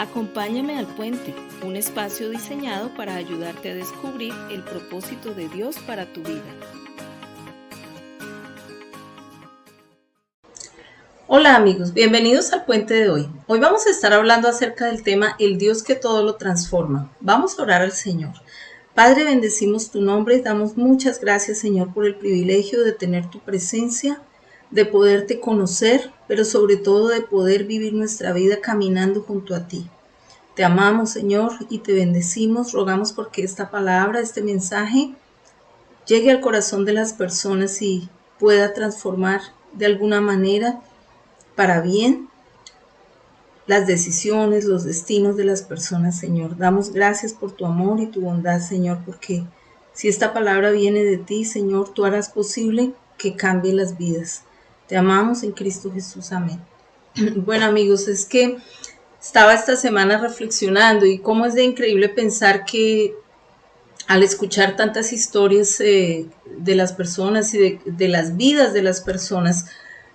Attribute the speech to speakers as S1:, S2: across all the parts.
S1: Acompáñame al puente, un espacio diseñado para ayudarte a descubrir el propósito de Dios para tu vida.
S2: Hola amigos, bienvenidos al puente de hoy. Hoy vamos a estar hablando acerca del tema El Dios que todo lo transforma. Vamos a orar al Señor. Padre, bendecimos tu nombre y damos muchas gracias, Señor, por el privilegio de tener tu presencia, de poderte conocer, pero sobre todo de poder vivir nuestra vida caminando junto a ti. Te amamos, Señor, y te bendecimos. Rogamos porque esta palabra, este mensaje, llegue al corazón de las personas y pueda transformar de alguna manera para bien las decisiones, los destinos de las personas, Señor. Damos gracias por tu amor y tu bondad, Señor, porque si esta palabra viene de ti, Señor, tú harás posible que cambie las vidas. Te amamos en Cristo Jesús. Amén. Bueno, amigos, es que estaba esta semana reflexionando y cómo es de increíble pensar que al escuchar tantas historias de las personas y de las vidas de las personas,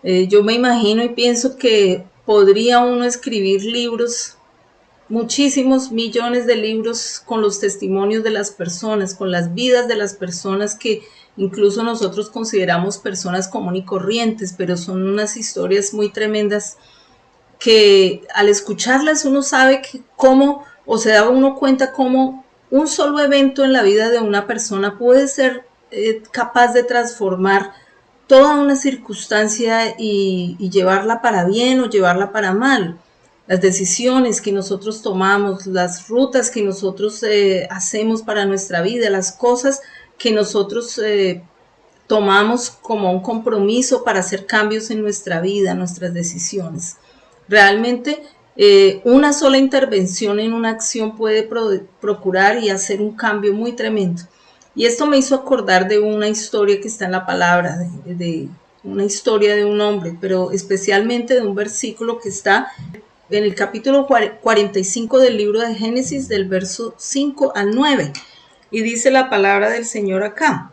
S2: yo me imagino y pienso que podría uno escribir libros, muchísimos millones de libros con los testimonios de las personas, con las vidas de las personas que incluso nosotros consideramos personas comunes y corrientes, pero son unas historias muy tremendas que al escucharlas uno sabe que cómo, o se da uno cuenta cómo un solo evento en la vida de una persona puede ser capaz de transformar toda una circunstancia y llevarla para bien o llevarla para mal. Las decisiones que nosotros tomamos, las rutas que nosotros hacemos para nuestra vida, las cosas que nosotros tomamos como un compromiso para hacer cambios en nuestra vida, nuestras decisiones. Realmente una sola intervención en una acción puede procurar y hacer un cambio muy tremendo. Y esto me hizo acordar de una historia que está en la palabra, de una historia de un hombre, pero especialmente de un versículo que está en el capítulo 45 del libro de Génesis, del verso 5 al 9. Y dice la palabra del Señor acá: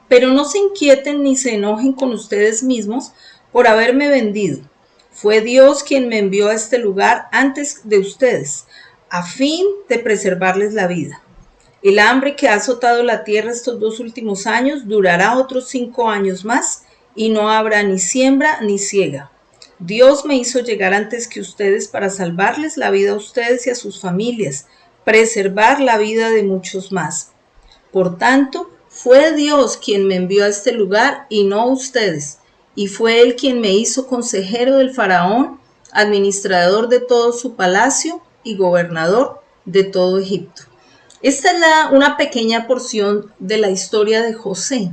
S2: pero no se inquieten ni se enojen con ustedes mismos por haberme vendido. Fue Dios quien me envió a este lugar antes de ustedes, a fin de preservarles la vida. El hambre que ha azotado la tierra estos 2 últimos años durará otros 5 años más y no habrá ni siembra ni siega. Dios me hizo llegar antes que ustedes para salvarles la vida a ustedes y a sus familias, preservar la vida de muchos más. Por tanto, fue Dios quien me envió a este lugar y no ustedes, y fue Él quien me hizo consejero del faraón, administrador de todo su palacio y gobernador de todo Egipto. Esta es una pequeña porción de la historia de José.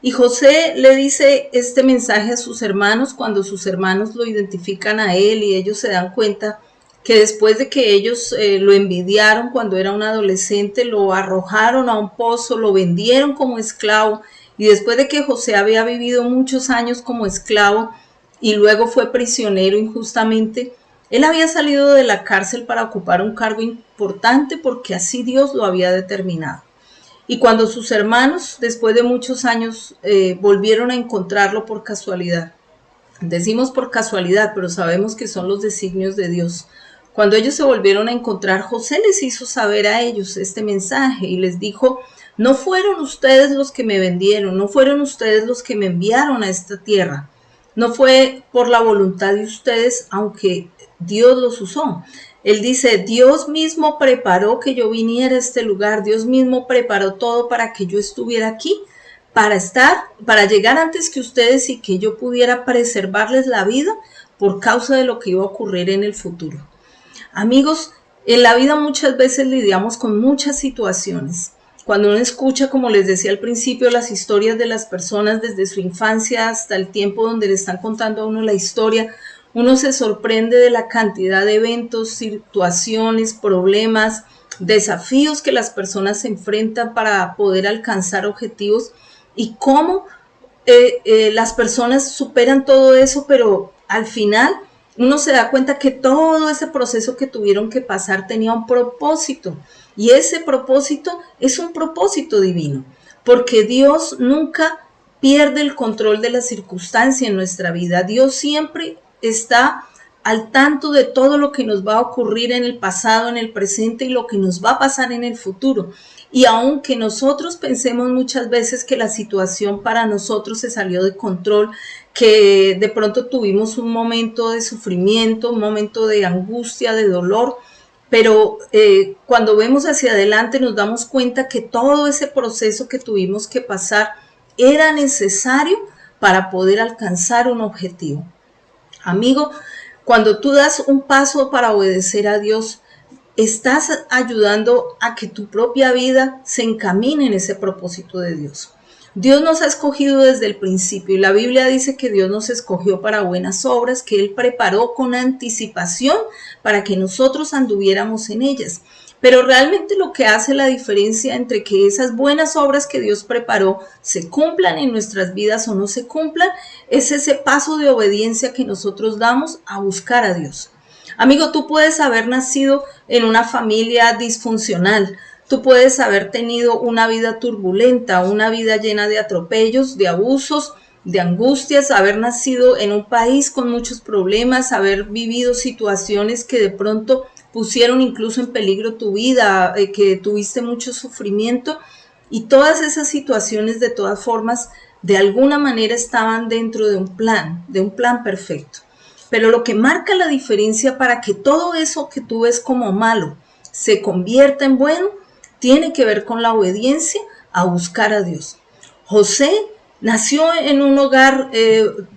S2: Y José le dice este mensaje a sus hermanos cuando sus hermanos lo identifican a él y ellos se dan cuenta que después de que ellos lo envidiaron cuando era un adolescente, lo arrojaron a un pozo, lo vendieron como esclavo, y después de que José había vivido muchos años como esclavo y luego fue prisionero injustamente, él había salido de la cárcel para ocupar un cargo importante porque así Dios lo había determinado. Y cuando sus hermanos, después de muchos años, volvieron a encontrarlo por casualidad, decimos por casualidad, pero sabemos que son los designios de Dios. Cuando ellos se volvieron a encontrar, José les hizo saber a ellos este mensaje y les dijo: no fueron ustedes los que me vendieron, no fueron ustedes los que me enviaron a esta tierra, no fue por la voluntad de ustedes, aunque Dios los usó. Él dice: Dios mismo preparó que yo viniera a este lugar, Dios mismo preparó todo para que yo estuviera aquí, para llegar antes que ustedes y que yo pudiera preservarles la vida por causa de lo que iba a ocurrir en el futuro. Amigos, en la vida muchas veces lidiamos con muchas situaciones. Cuando uno escucha, como les decía al principio, las historias de las personas desde su infancia hasta el tiempo donde le están contando a uno la historia, uno se sorprende de la cantidad de eventos, situaciones, problemas, desafíos que las personas se enfrentan para poder alcanzar objetivos y cómo las personas superan todo eso, pero al final uno se da cuenta que todo ese proceso que tuvieron que pasar tenía un propósito, y ese propósito es un propósito divino, porque Dios nunca pierde el control de la circunstancia en nuestra vida. Dios siempre está al tanto de todo lo que nos va a ocurrir en el pasado, en el presente y lo que nos va a pasar en el futuro. Y aunque nosotros pensemos muchas veces que la situación para nosotros se salió de control, que de pronto tuvimos un momento de sufrimiento, un momento de angustia, de dolor, pero cuando vemos hacia adelante nos damos cuenta que todo ese proceso que tuvimos que pasar era necesario para poder alcanzar un objetivo. Amigo, cuando tú das un paso para obedecer a Dios, estás ayudando a que tu propia vida se encamine en ese propósito de Dios. Dios nos ha escogido desde el principio y la Biblia dice que Dios nos escogió para buenas obras que Él preparó con anticipación para que nosotros anduviéramos en ellas. Pero realmente lo que hace la diferencia entre que esas buenas obras que Dios preparó se cumplan en nuestras vidas o no se cumplan es ese paso de obediencia que nosotros damos a buscar a Dios. Amigo, tú puedes haber nacido en una familia disfuncional, tú puedes haber tenido una vida turbulenta, una vida llena de atropellos, de abusos, de angustias, haber nacido en un país con muchos problemas, haber vivido situaciones que de pronto pusieron incluso en peligro tu vida, que tuviste mucho sufrimiento, y todas esas situaciones de todas formas de alguna manera estaban dentro de un plan perfecto. Pero lo que marca la diferencia para que todo eso que tú ves como malo se convierta en bueno, tiene que ver con la obediencia a buscar a Dios. José nació en un hogar,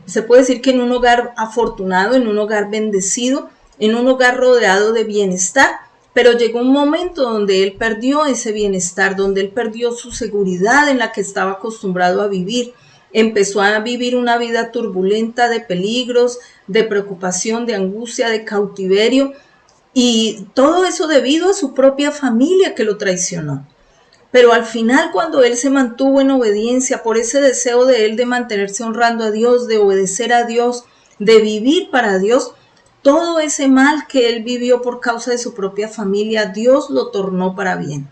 S2: se puede decir que en un hogar afortunado, en un hogar bendecido, en un hogar rodeado de bienestar, pero llegó un momento donde él perdió ese bienestar, donde él perdió su seguridad en la que estaba acostumbrado a vivir. Empezó a vivir una vida turbulenta de peligros, de preocupación, de angustia, de cautiverio, y todo eso debido a su propia familia que lo traicionó. Pero al final, cuando él se mantuvo en obediencia por ese deseo de él de mantenerse honrando a Dios, de obedecer a Dios, de vivir para Dios, todo ese mal que él vivió por causa de su propia familia, Dios lo tornó para bien.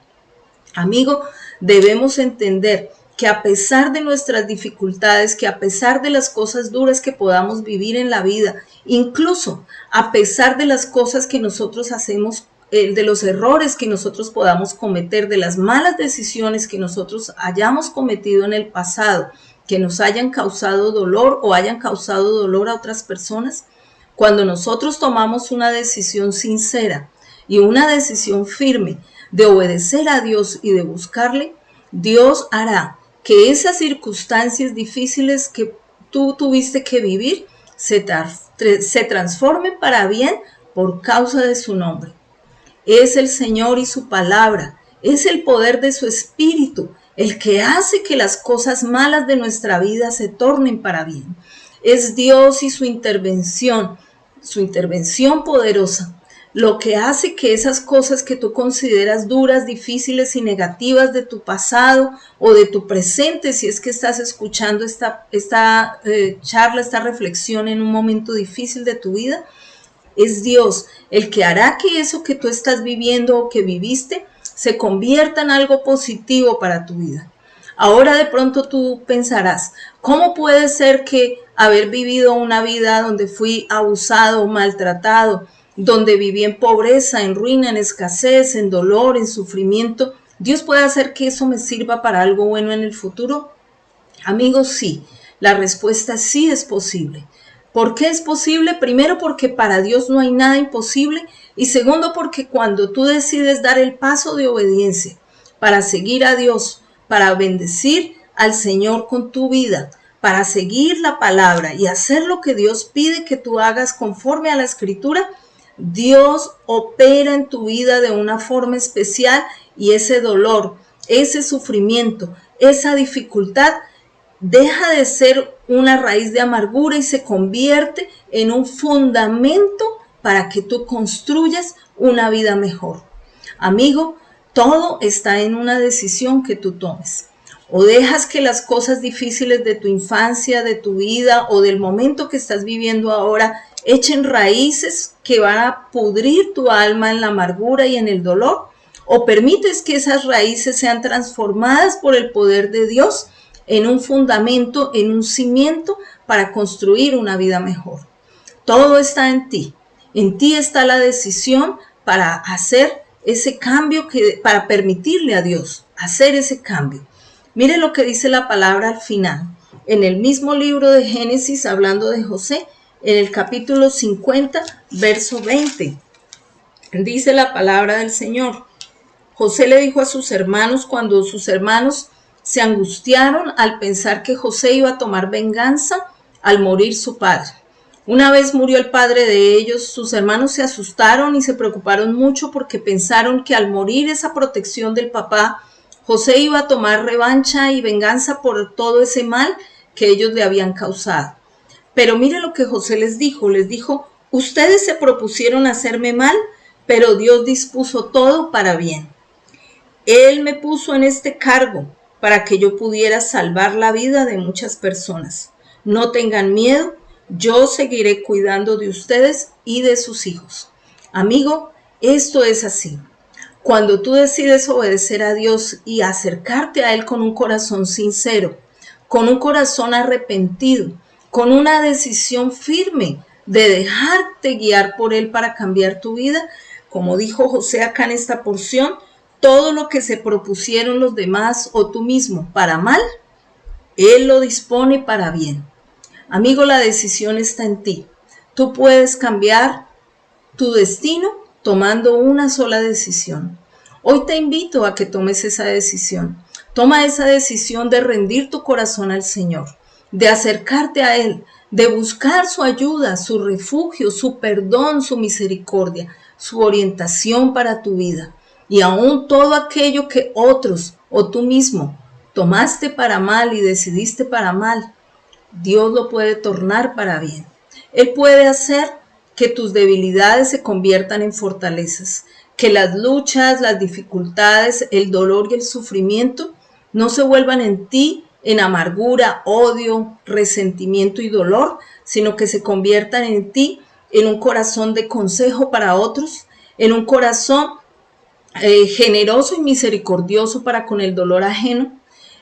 S2: Amigo, debemos entender que a pesar de nuestras dificultades, que a pesar de las cosas duras que podamos vivir en la vida, incluso a pesar de las cosas que nosotros hacemos, de los errores que nosotros podamos cometer, de las malas decisiones que nosotros hayamos cometido en el pasado, que nos hayan causado dolor o hayan causado dolor a otras personas, cuando nosotros tomamos una decisión sincera y una decisión firme de obedecer a Dios y de buscarle, Dios hará que esas circunstancias difíciles que tú tuviste que vivir se transformen para bien por causa de su nombre. Es el Señor y su palabra, es el poder de su Espíritu, el que hace que las cosas malas de nuestra vida se tornen para bien. Es Dios y su intervención poderosa, lo que hace que esas cosas que tú consideras duras, difíciles y negativas de tu pasado o de tu presente, si es que estás escuchando esta charla, esta reflexión en un momento difícil de tu vida, es Dios el que hará que eso que tú estás viviendo o que viviste se convierta en algo positivo para tu vida. Ahora de pronto tú pensarás, ¿cómo puede ser que haber vivido una vida donde fui abusado, maltratado, donde viví en pobreza, en ruina, en escasez, en dolor, en sufrimiento, Dios puede hacer que eso me sirva para algo bueno en el futuro? Amigos, sí, la respuesta sí es posible. ¿Por qué es posible? Primero, porque para Dios no hay nada imposible, y segundo, porque cuando tú decides dar el paso de obediencia para seguir a Dios, para bendecir al Señor con tu vida, para seguir la palabra y hacer lo que Dios pide que tú hagas conforme a la Escritura, Dios opera en tu vida de una forma especial y ese dolor, ese sufrimiento, esa dificultad deja de ser una raíz de amargura y se convierte en un fundamento para que tú construyas una vida mejor. Amigo, todo está en una decisión que tú tomes. O dejas que las cosas difíciles de tu infancia, de tu vida o del momento que estás viviendo ahora echen raíces que van a pudrir tu alma en la amargura y en el dolor, o permites que esas raíces sean transformadas por el poder de Dios en un fundamento, en un cimiento para construir una vida mejor. Todo está en ti. En ti está la decisión para hacer ese cambio, para permitirle a Dios hacer ese cambio. Mire lo que dice la palabra al final. En el mismo libro de Génesis, hablando de José, en el capítulo 50, verso 20, dice la palabra del Señor. José le dijo a sus hermanos cuando sus hermanos se angustiaron al pensar que José iba a tomar venganza al morir su padre. Una vez murió el padre de ellos, sus hermanos se asustaron y se preocuparon mucho porque pensaron que al morir esa protección del papá, José iba a tomar revancha y venganza por todo ese mal que ellos le habían causado. Pero mire lo que José les dijo, ustedes se propusieron hacerme mal, pero Dios dispuso todo para bien. Él me puso en este cargo para que yo pudiera salvar la vida de muchas personas. No tengan miedo, yo seguiré cuidando de ustedes y de sus hijos. Amigo, esto es así. Cuando tú decides obedecer a Dios y acercarte a Él con un corazón sincero, con un corazón arrepentido, con una decisión firme de dejarte guiar por Él para cambiar tu vida, como dijo José acá en esta porción, todo lo que se propusieron los demás o tú mismo para mal, Él lo dispone para bien. Amigo, la decisión está en ti. Tú puedes cambiar tu destino tomando una sola decisión. Hoy te invito a que tomes esa decisión. Toma esa decisión de rendir tu corazón al Señor, de acercarte a Él, de buscar su ayuda, su refugio, su perdón, su misericordia, su orientación para tu vida. Y aún todo aquello que otros o tú mismo tomaste para mal y decidiste para mal, Dios lo puede tornar para bien. Él puede hacer que tus debilidades se conviertan en fortalezas, que las luchas, las dificultades, el dolor y el sufrimiento no se vuelvan en ti en amargura, odio, resentimiento y dolor, sino que se conviertan en ti en un corazón de consejo para otros, en un corazón generoso y misericordioso para con el dolor ajeno,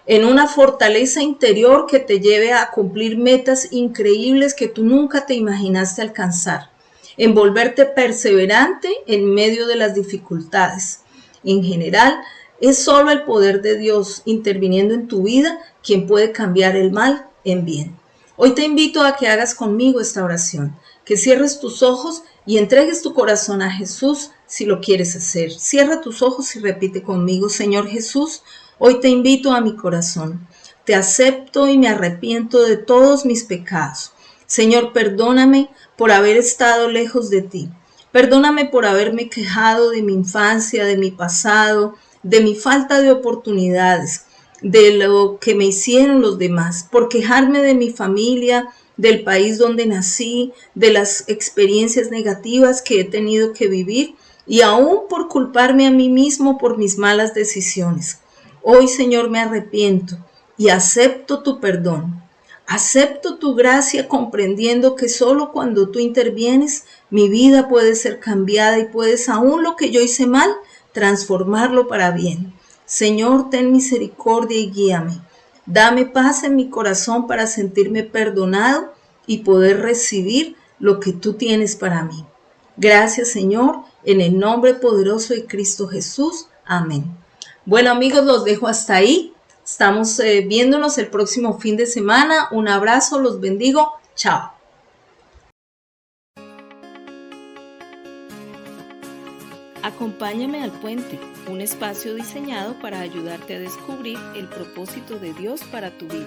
S2: en una fortaleza interior que te lleve a cumplir metas increíbles que tú nunca te imaginaste alcanzar, en volverte perseverante en medio de las dificultades. En general, es solo el poder de Dios interviniendo en tu vida quien puede cambiar el mal en bien. Hoy te invito a que hagas conmigo esta oración, que cierres tus ojos y entregues tu corazón a Jesús si lo quieres hacer. Cierra tus ojos y repite conmigo: Señor Jesús, hoy te invito a mi corazón. Te acepto y me arrepiento de todos mis pecados. Señor, perdóname por haber estado lejos de ti. Perdóname por haberme quejado de mi infancia, de mi pasado, de mi falta de oportunidades, de lo que me hicieron los demás, por quejarme de mi familia, del país donde nací, de las experiencias negativas que he tenido que vivir y aún por culparme a mí mismo por mis malas decisiones. Hoy, Señor, me arrepiento y acepto tu perdón. Acepto tu gracia comprendiendo que solo cuando tú intervienes mi vida puede ser cambiada y puedes aún lo que yo hice mal transformarlo para bien. Señor, ten misericordia y guíame. Dame paz en mi corazón para sentirme perdonado y poder recibir lo que tú tienes para mí. Gracias, Señor, en el nombre poderoso de Cristo Jesús. Amén. Bueno, amigos, los dejo hasta ahí. Estamos viéndonos el próximo fin de semana. Un abrazo, los bendigo. Chao.
S1: Acompáñame al Puente, un espacio diseñado para ayudarte a descubrir el propósito de Dios para tu vida.